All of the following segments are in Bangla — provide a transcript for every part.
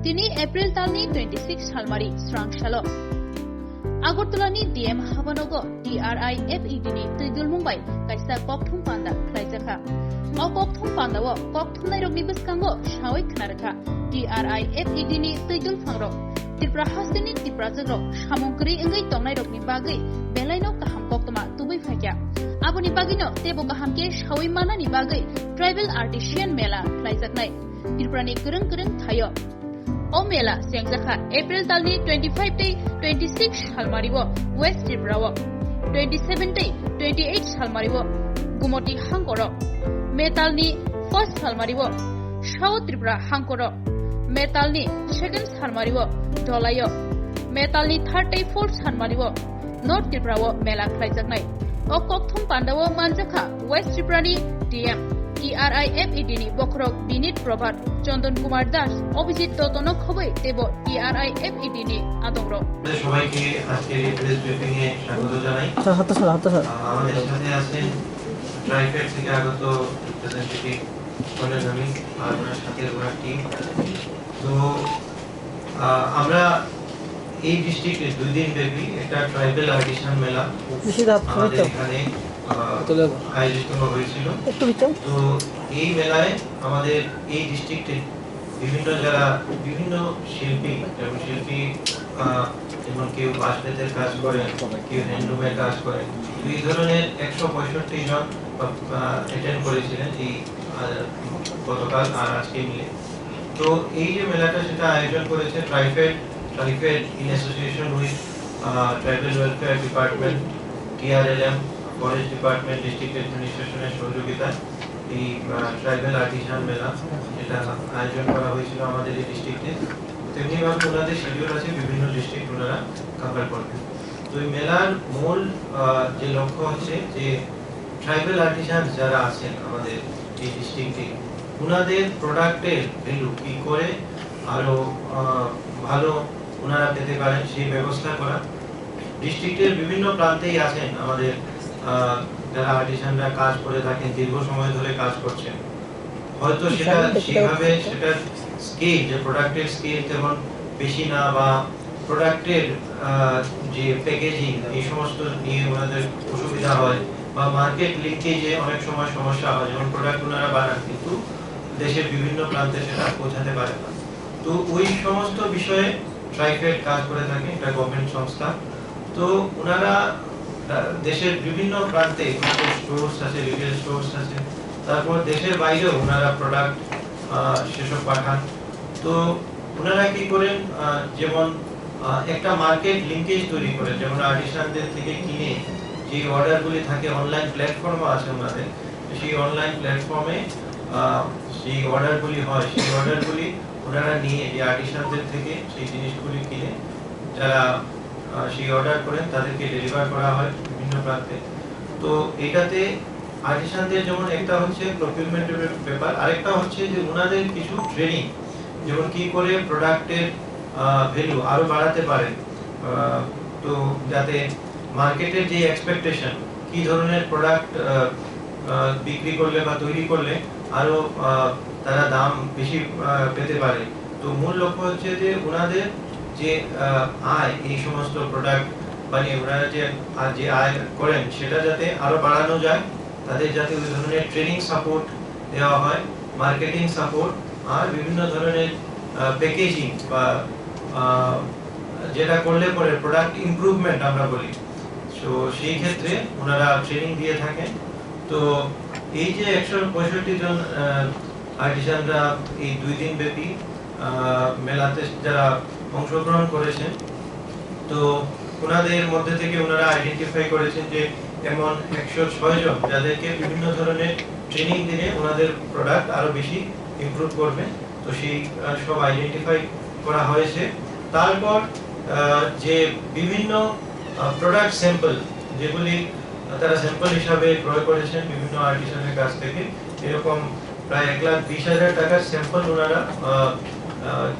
তিনি April talni 26 salmari srang shalo Agartalani DM Habanogo TRIFED ni Tuidul Mumbai kaisa kokthum panda khlaijaka o kokthum panda o kokthum nairokni biskango shawai khnarkha TRIFED ni Tuidul phangrok Tripura hastini Tripura jagro samongkri engai tongnai-rokni bagai belaino kaham koktoma tubai phaikya aboni bagino tebo kahamke shawai manani bagai tribal artisan mela khlaijaknai Tripurani goreng thayo O mela sengjaka April talni 25 day 26 salmaribo West Tripura 27 day 28 salmaribo Gumoti Hangkoro Metalni 1st salmaribo South Tripura Hangkoro Metalni 2nd salmaribo Dolayo Metalni 3rd day 4th salmaribo North Tripura mela khlaijaknai O kokthum pandawo manjaka West Tripura ni DM TRIFED ni Bokrok Binit Prabhat Chandan Kumar Das Abhijit ততনক হবে দেব TRIFED ni আদংর সবাইকে আজকে এই প্রেস ব্রিফিং এ স্বাগত জানাই আমাদের সাথে আছেন ট্রাইফেড থেকে আগত রিপ্রেজেন্টেটিভ কলেজ আমি আর ওনার সাথে ওনার টিম তো আমরা এই ডিস্ট্রিক্টে 2 দিন ব্যাপী একটা ট্রাইবাল আর্টিসান মেলা আমাদের এখানে আয়োজিত হয়েছিল তো এই মেলায় আমাদের এই ডিস্ট্রিক্টে বিভিন্ন শিল্পী যেমন কেউ বাঁশবেতের কাজ করেন কেউ হ্যান্ডলুমের কাজ করেন এই ধরনের 165 জন অ্যাটেন্ড করেছিলেন এই গতকাল আর আজকে মিলে তো এই যে মেলাটা সেটা আয়োজন করেছে TRIFED in association with tribal welfare department TRLM forest department district অ্যাডমিনিস্ট্রেশনের সহযোগিতায় এই ট্রাইবাল আর্টিসান মেলা এটা আয়োজন করা হয়েছিল আমাদের এই ডিস্ট্রিক্টে তেমনিভাবে ওনাদের শিডিউল আছে বিভিন্ন ডিস্ট্রিক্ট ওনারা কভার করবেন তো এই মেলার মূল যে লক্ষ্য হচ্ছে যে ট্রাইবাল আর্টিসান যারা আছেন আমাদের এই ডিস্ট্রিক্টে ওনাদের প্রোডাক্টের ভ্যালু কি করে আরো ভালো ওনারা পেতে পারেন সেই ব্যবস্থা করা ডিস্ট্রিক্টের বিভিন্ন প্রান্তেই আছেন আমাদের যারা আর্টিসানরা কাজ করে থাকেন দীর্ঘ সময় ধরে কাজ করছেন হয়তো সেটা সেভাবে সেটা স্কেল যে প্রোডাক্টের স্কেল তেমন বেশি না বা প্রোডাক্টের যে প্যাকেজিং এই সমস্ত নিয়ে ওনাদের অসুবিধা হয় বা মার্কেট লিঙ্কেজে অনেক সময় সমস্যা হয় যেমন প্রোডাক্ট ওনারা বানান কিন্তু দেশের বিভিন্ন প্রান্তে সেটা পৌঁছাতে পারে না তো ওই সমস্ত বিষয়ে ট্রাইফেড কাজ করে থাকে এটা গভর্নমেন্ট সংস্থা তো ওনারা দেশের বিভিন্ন প্রান্তে স্টোরস আছে রিটেল স্টোরস আছে তারপর দেশের বাইরেও ওনারা প্রোডাক্ট সেসব পাঠান তো ওনারা কি করেন যেমন একটা মার্কেট লিঙ্কেজ তৈরি করেন যেমন আর্টিসানদের থেকে কিনে যে অর্ডারগুলি থাকে অনলাইন প্ল্যাটফর্ম আছে ওনাদের সেই অনলাইন প্ল্যাটফর্মে সেই অর্ডারগুলি হয় সেই অর্ডারগুলি ওনারা নিয়ে যে আর্টিসানদের থেকে সেই জিনিসগুলি কিনে যারা সেই অর্ডার করেন তাদেরকে ডেলিভার করা হয় বিভিন্ন প্রান্তে তো এটাতে আর্টিসানদের যেমন একটা হচ্ছে প্রকিউরমেন্টের ব্যাপার আরেকটা হচ্ছে যে ওনাদের কিছু ট্রেনিং যেমন কি করে প্রোডাক্টের ভ্যালু আরো বাড়াতে পারেন তো যাতে মার্কেটের যে এক্সপেকটেশন কি ধরনের প্রোডাক্ট বিক্রি করলে বা তৈরি করলে আরো তারা দাম বেশি পেতে পারে তো মূল লক্ষ্য হচ্ছে যে ওনাদের যে আয় এই সমস্ত প্রোডাক্ট বানিয়ে ওনারা যে আয় করেন সেটা যাতে আরো বাড়ানো যায় তাদের যাতে ওই ধরনের ট্রেনিং সাপোর্ট দেওয়া হয় মার্কেটিং সাপোর্ট আর বিভিন্ন ধরনের প্যাকেজিং বা যেটা করলে পরে প্রোডাক্ট ইমপ্রুভমেন্ট আমরা বলি তো সেই ক্ষেত্রে ওনারা ট্রেনিং দিয়ে থাকেন তো এই যে 165 জন আর্টিসানরা এই 2 দিন ব্যাপী মেলাতে যারা অংশগ্রহণ করেছেন তো ওনাদের মধ্যে থেকে ওনারা আইডেন্টিফাই করেছেন যে এমন 106 জন যাদেরকে বিভিন্ন ধরনের ট্রেনিং দিলে ওনাদের প্রোডাক্ট আরো বেশি ইমপ্রুভ করবে তো সেই সব আইডেন্টিফাই করা হয়েছে তারপর যে বিভিন্ন প্রোডাক্ট স্যাম্পল যেগুলি তারা স্যাম্পল হিসাবে ক্রয় করেছেন বিভিন্ন আর্টিসানের কাছ থেকে এরকম প্রায় 1,20,000 টাকার স্যাম্পল ওনারা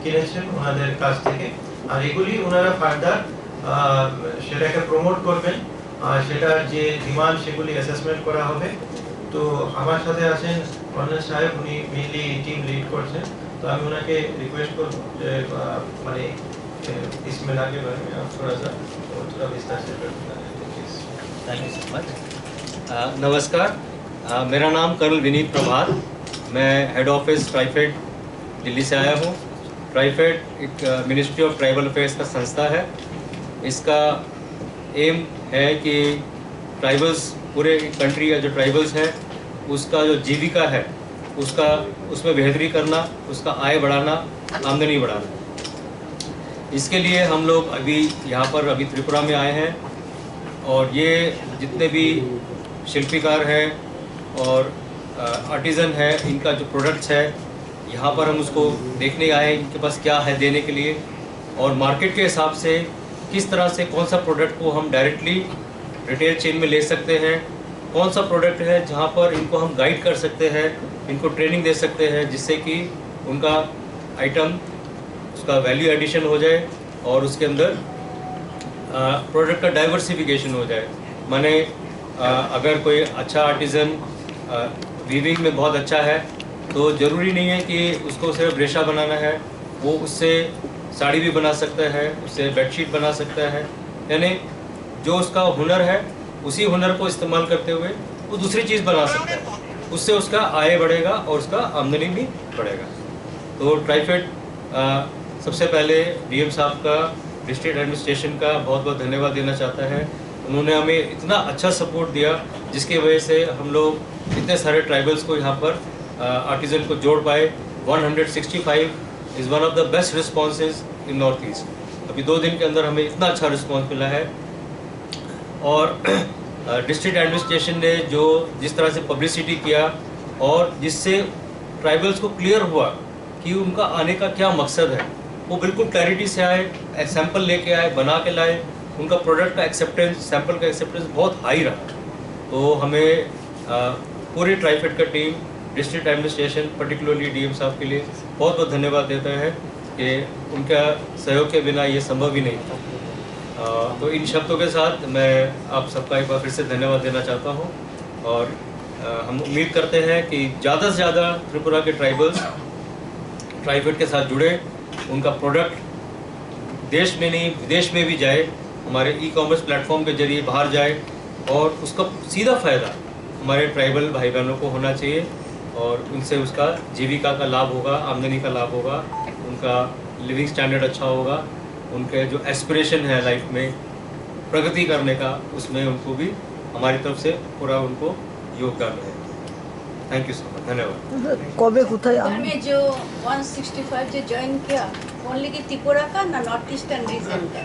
কিনেছেন ওনাদের কাছ থেকে আর এগুলি ওনারা ফার্দার সেটাকে প্রমোট করবেন আর সেটার যে ডিমান্ড সেগুলি অ্যাসেসমেন্ট করা হবে তো আমার সাথে আছেন কর্নেল সাহেব উনি মেইনলি টিম লিড করছেন तो আমি ওনাকে রিকোয়েস্ট করব যে মানে इसमें आगे बारे में आप थोड़ा विस्तार से थैंक यू सो मच। नमस्कार, मेरा नाम कर्नल विनीत प्रभात, मैं हेड ऑफिस ट्राइफेड दिल्ली से आया हूँ। ट्राइफेड एक मिनिस्ट्री ऑफ ट्राइबल अफेयर्स का संस्था है। इसका एम है कि ट्राइबल्स, पूरे कंट्री का जो ट्राइबल्स है उसका जो जीविका है उसमें बेहतरी करना, उसका आय बढ़ाना, आमदनी बढ़ाना। इसके लिए हम लोग यहाँ पर त्रिपुरा में आए हैं और ये जितने भी शिल्पीकार हैं और आर्टिज़न है, इनका जो प्रोडक्ट्स है यहाँ पर हम उसको देखने आए हैं, इनके पास क्या है देने के लिए और मार्केट के हिसाब से किस तरह से कौन सा प्रोडक्ट को हम डायरेक्टली रिटेल चेन में ले सकते हैं, कौन सा प्रोडक्ट है जहाँ पर इनको हम गाइड कर सकते हैं, इनको ट्रेनिंग दे सकते हैं, जिससे कि उनका आइटम, उसका वैल्यू एडिशन हो जाए और उसके अंदर प्रोडक्ट का डाइवर्सिफिकेशन हो जाए। माने अगर कोई अच्छा आर्टिज़न वीविंग में बहुत अच्छा है तो ज़रूरी नहीं है कि उसको सिर्फ रेशा बनाना है, वो उससे साड़ी भी बना सकता है, उससे बेडशीट बना सकता है। यानी जो उसका हुनर है उसी हुनर को इस्तेमाल करते हुए वो दूसरी चीज़ बना सकता है, उससे उसका आय बढ़ेगा और उसका आमदनी भी बढ़ेगा। तो ट्राइफेड सबसे पहले डीएम साहब का, डिस्ट्रिक्ट एडमिनिस्ट्रेशन का बहुत बहुत धन्यवाद देना चाहता है। उन्होंने हमें इतना अच्छा सपोर्ट दिया जिसकी वजह से हम लोग इतने सारे ट्राइबल्स को यहाँ पर आर्टिज़न को जोड़ पाए। 165 is one of the best responses in north east. अभी 2 दिन के अंदर हमें इतना अच्छा रिस्पॉन्स मिला है और डिस्ट्रिक्ट एडमिनिस्ट्रेशन ने जो जिस तरह से पब्लिसिटी किया और जिससे ट्राइबल्स को क्लियर हुआ कि उनका आने का क्या मकसद है, वो बिल्कुल क्लैरिटी से आए, सैंपल लेके आए, बना के लाए। उनका प्रोडक्ट का एक्सेप्टेंस, सैंपल का एक्सेप्टेंस बहुत हाई रहा। तो हमें पूरी ट्राइफेड का team, district administration, particularly DM साहब के लिए बहुत बहुत धन्यवाद देता है कि उनका सहयोग के बिना ये संभव ही नहीं था। तो इन शब्दों के साथ मैं आप सबका एक बार फिर से धन्यवाद देना चाहता हूँ और हम उम्मीद करते हैं कि ज़्यादा से ज़्यादा त्रिपुरा के ट्राइबल्स ट्राइफेड के साथ जुड़े, उनका प्रोडक्ट देश में नहीं विदेश में भी जाए, हमारे ई-कॉमर्स प्लेटफॉर्म के जरिए बाहर जाए और उसका सीधा फ़ायदा हमारे ट्राइबल भाई बहनों को होना चाहिए और उनसे उसका जीविका का लाभ होगा, आमदनी का लाभ होगा, उनका लिविंग स्टैंडर्ड अच्छा होगा, उनके जो एस्पिरेशन है लाइफ में प्रगति करने का, उसमें उनको भी हमारी तरफ से पूरा उनको योगदान है। थैंक यू सो मच, धन्यवाद। कबे কোথায় में जो 165 जो ज्वाइन किया ओनली की त्रिपुरा का ना नॉर्थ ईस्टार्न रीजन का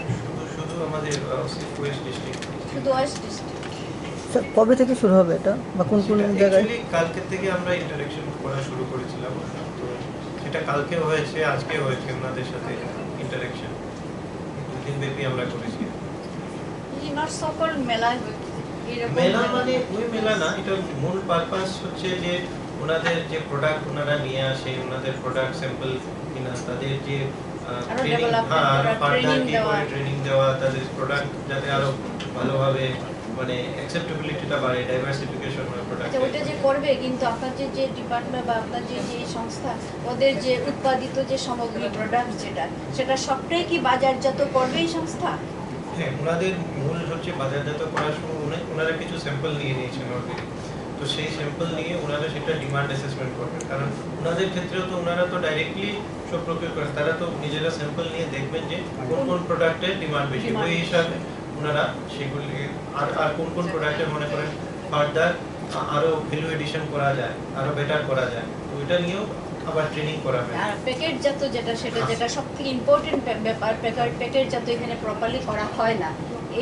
শুধু আমাদের ওয়েস্ট ডিস্ট্রিক্ট শুধু ওয়েস্ট ডিস্ট্রিক্ট কবে থেকে শুরু হবে এটা বা কোন কোন জায়গায়? অ্যাকচুয়ালি কালকে থেকে আমরা ইন্টারঅ্যাকশন করা শুরু করেছিলাম, তো সেটা কালকে হয়েছে, আজকে হয়েছে ওনাদের সাথে ইন্টারঅ্যাকশন। 2 দিন ব্যাপী আমরা করেছি। ये नॉट सो कॉल्ड मेला মেলা মানে ওই মেলা না, এটা মূল পারপাস হচ্ছে যে ওনাদের যে প্রোডাক্ট ওনারা নিয়ে আসে, ওনাদের প্রোডাক্ট স্যাম্পল কিনা, তাদের যে ট্রেনিং, ট্রেনিং দেওয়া, তাদের প্রোডাক্ট যাতে আরো ভালোভাবে মানে অ্যাকসেপ্টেবিলিটিটা বাড়ে, ডাইভার্সিফিকেশন হয় প্রোডাক্ট। ওটা যে করবে কিন্তু আপনার যে ডিপার্টমেন্ট বা আপনার যে সংস্থা ওদের যে উৎপাদিত যে সামগ্রী প্রোডাক্ট সেটা সবটাই কি বাজারজাত করবে এই সংস্থা? হ্যাঁ, ওনাদের মূল হচ্ছে বাজারজাত করার সময় ওনারা কিছু স্যাম্পল নিয়ে নিয়েছেন অলরেডি। তো সেই স্যাম্পল নিয়ে ওনারা সেটা ডিমান্ড অ্যাসেসমেন্ট করবেন, কারণ ওনাদের ক্ষেত্রেও তো ওনারা তো ডাইরেক্টলি সব প্রকিউর করেন, তারা তো নিজেরা স্যাম্পল নিয়ে দেখবেন যে কোন কোন প্রোডাক্টের ডিমান্ড বেশি, ওই হিসাবে ওনারা সেগুলি আর কোন কোন প্রোডাক্টের মনে করেন ফার্দার আরো ভ্যালু এডিশন করা যায়, আরো বেটার করা যায়, তো এটা নিয়েও আবার ট্রেনিং করাবে। আর প্যাকেটজাত যেটা সবথেকে ইম্পর্টেন্ট ব্যাপার, প্যাকেটজাত এখানে প্রপারলি করা হয় না,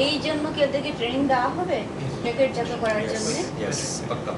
এই জন্য কি ওদেরকে ট্রেনিং দেওয়া হবে প্যাকেটজাত করার জন্য? यस, पक्का।